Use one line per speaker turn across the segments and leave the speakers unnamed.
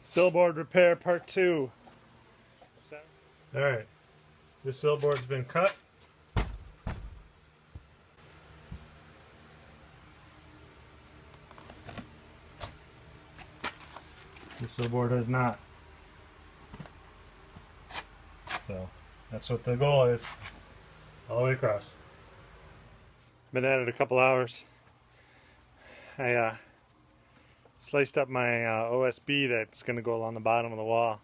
Sill board repair part 2. Alright, this sill board's been cut. This sill board has not. So that's what the goal is, all the way across. Been at it a couple hours. I sliced up my OSB that's going to go along the bottom of the wall.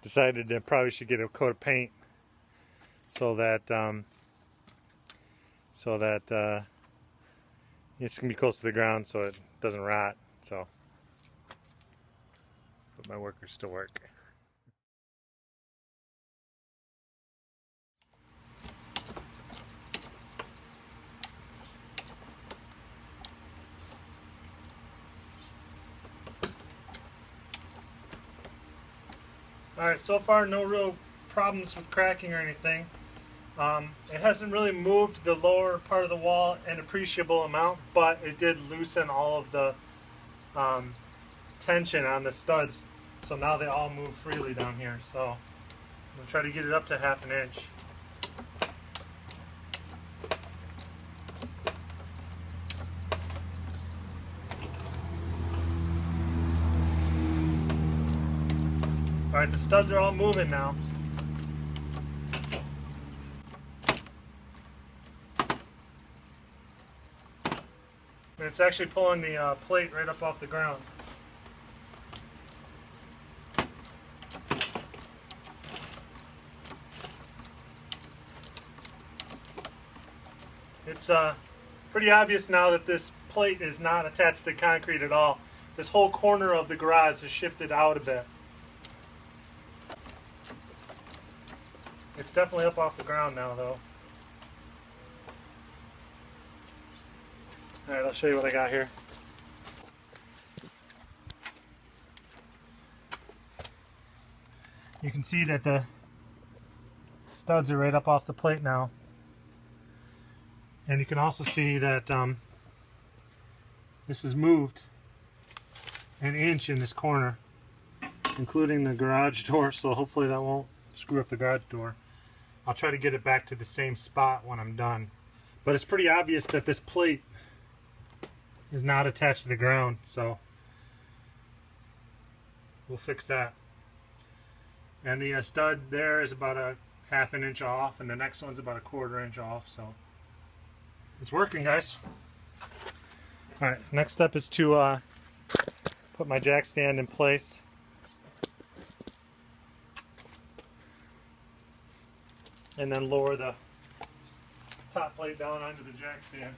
Decided that probably should get a coat of paint so that it's going to be close to the ground so it doesn't rot. So, but my workers still work. Alright, so far no real problems with cracking or anything. It hasn't really moved the lower part of the wall an appreciable amount, but it did loosen all of the tension on the studs. So now they all move freely down here. So I'm going to try to get it up to 1/2 inch. Alright, the studs are all moving now. And it's actually pulling the plate right up off the ground. It's pretty obvious now that this plate is not attached to the concrete at all. This whole corner of the garage is shifted out a bit. It's definitely up off the ground now, though. Alright, I'll show you what I got here. You can see that the studs are right up off the plate now. And you can also see that this is moved 1 inch in this corner, including the garage door, so hopefully that won't screw up the garage door. I'll try to get it back to the same spot when I'm done. But it's pretty obvious that this plate is not attached to the ground, so we'll fix that. And the stud there is about a 1/2 inch off, and the next one's about a 1/4 inch off, so it's working, guys. Alright, next step is to put my jack stand in place. And then lower the top plate down onto the jack stand.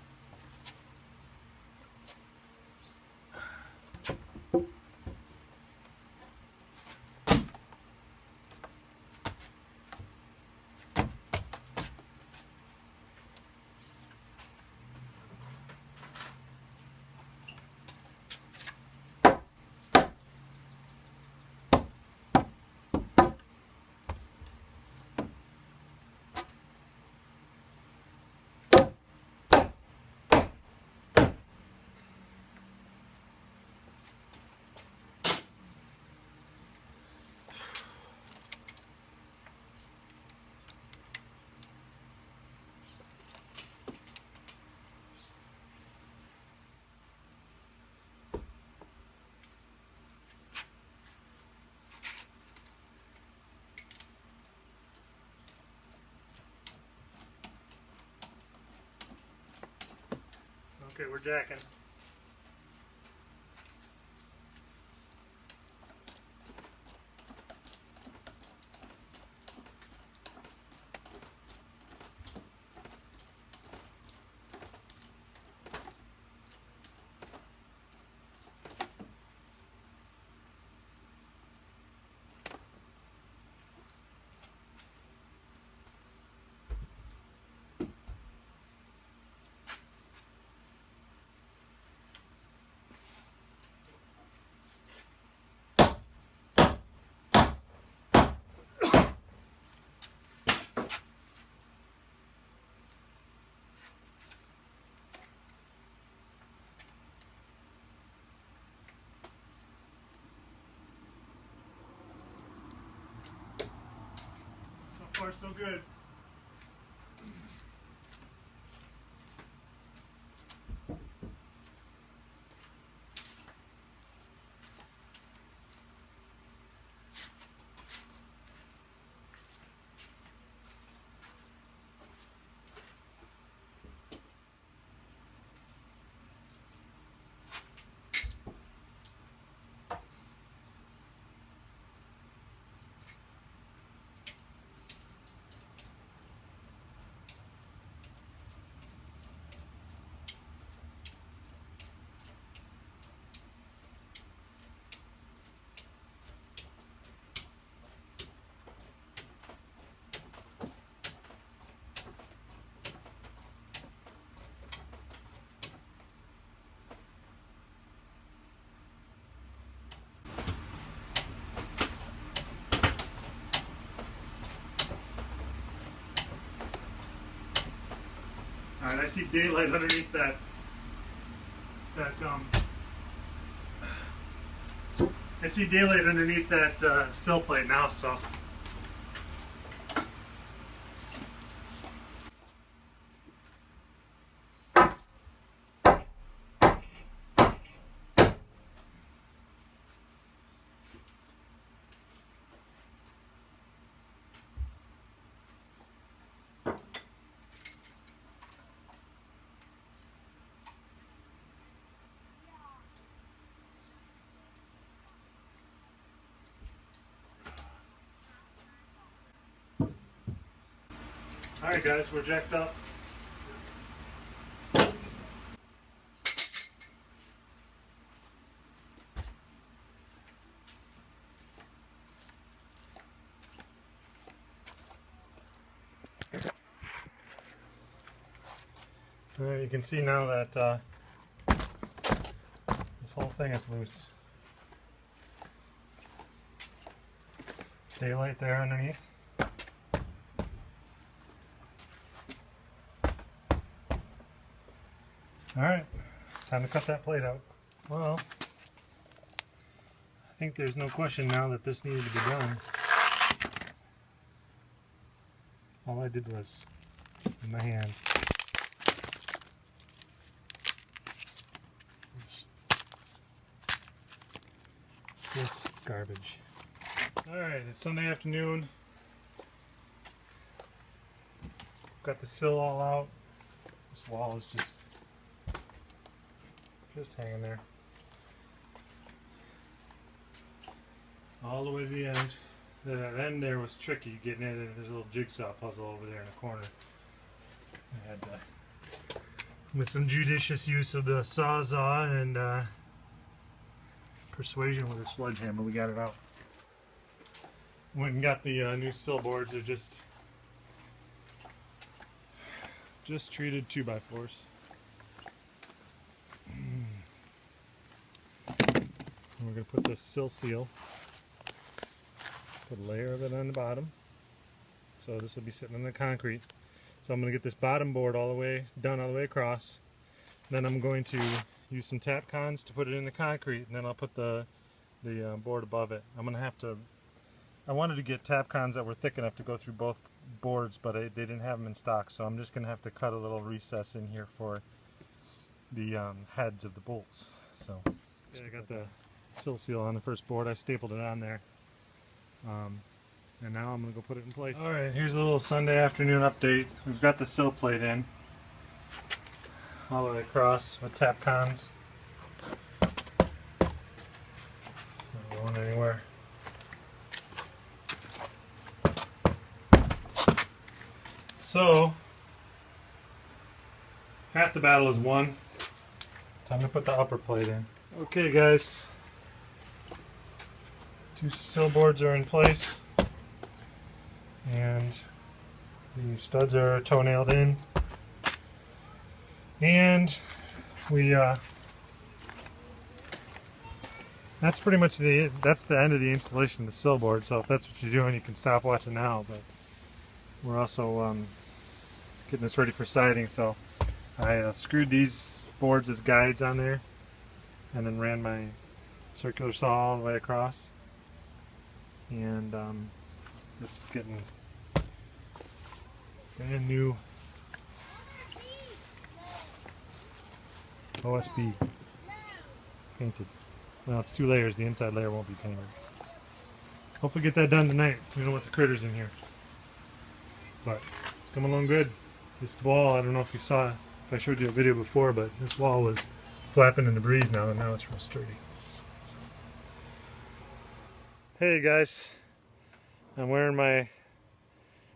Okay, we're jacking. far so good. Alright, I see daylight underneath that I see daylight underneath that sill plate now, so alright guys, we're jacked up. Alright, you can see now that this whole thing is loose. Daylight there underneath. Alright, time to cut that plate out. Well, I think there's no question now that this needed to be done. All I did was, in my hand, this garbage. Alright, it's Sunday afternoon. Got the sill all out. This wall is just hanging there. All the way to the end. That end there was tricky getting it, and there's a little jigsaw puzzle over there in the corner. I had to, with some judicious use of the sawzall and persuasion with a sledgehammer, we got it out. Went and got the new sill boards. They're just treated 2x4s. We're going to put the sill seal, put a layer of it on the bottom. So this will be sitting on the concrete. So I'm going to get this bottom board all the way done all the way across. Then I'm going to use some tap cons to put it in the concrete, and then I'll put the board above it. I'm going to have to, I wanted to get tap cons that were thick enough to go through both boards, but they didn't have them in stock, so I'm just going to have to cut a little recess in here for the heads of the bolts. So yeah, I got the sill seal on the first board. I stapled it on there, and now I'm going to go put it in place. Alright, here's a little Sunday afternoon update. We've got the sill plate in all the way across with tap cons. It's not going anywhere. So, half the battle is won. Time to put the upper plate in. Okay guys, 2 sill boards are in place, and the studs are toe-nailed in, and we that's pretty much that's the end of the installation of the sill board. So if that's what you're doing, you can stop watching now, but we're also getting this ready for siding. So I screwed these boards as guides on there, and then ran my circular saw all the way across. And this is getting Brand new OSB painted. Well, it's 2 layers. The inside layer won't be painted. Hopefully get that done tonight. We don't want the critters in here. But it's coming along good. This wall, I don't know if you saw, if I showed you a video before, but this wall was flapping in the breeze now, and now it's real sturdy. So. Hey guys, I'm wearing my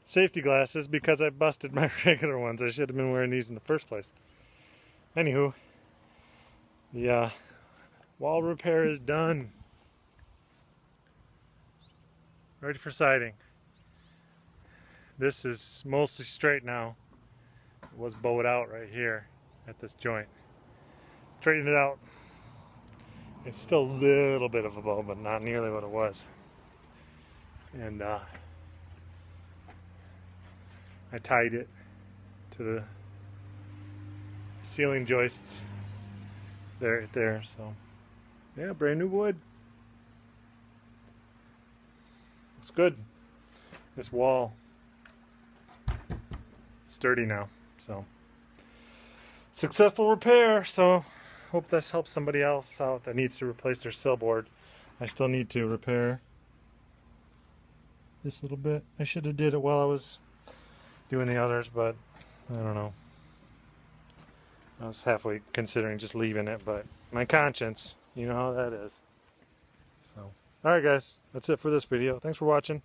safety glasses because I busted my regular ones. I should have been wearing these in the first place. Anywho, the wall repair is done. Ready for siding. This is mostly straight now. It was bowed out right here at this joint. Straightened it out. It's still a little bit of a bow, but not nearly what it was. And I tied it to the ceiling joists there. So yeah, brand new wood. It's good. This wall sturdy now. So successful repair. So hope this helps somebody else out that needs to replace their sill board. I still need to repair this little bit. I should have did it while I was doing the others, but I don't know. I was halfway considering just leaving it, but my conscience, you know how that is. So, alright guys, that's it for this video. Thanks for watching.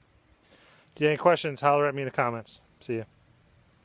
If you have any questions, holler at me in the comments. See ya.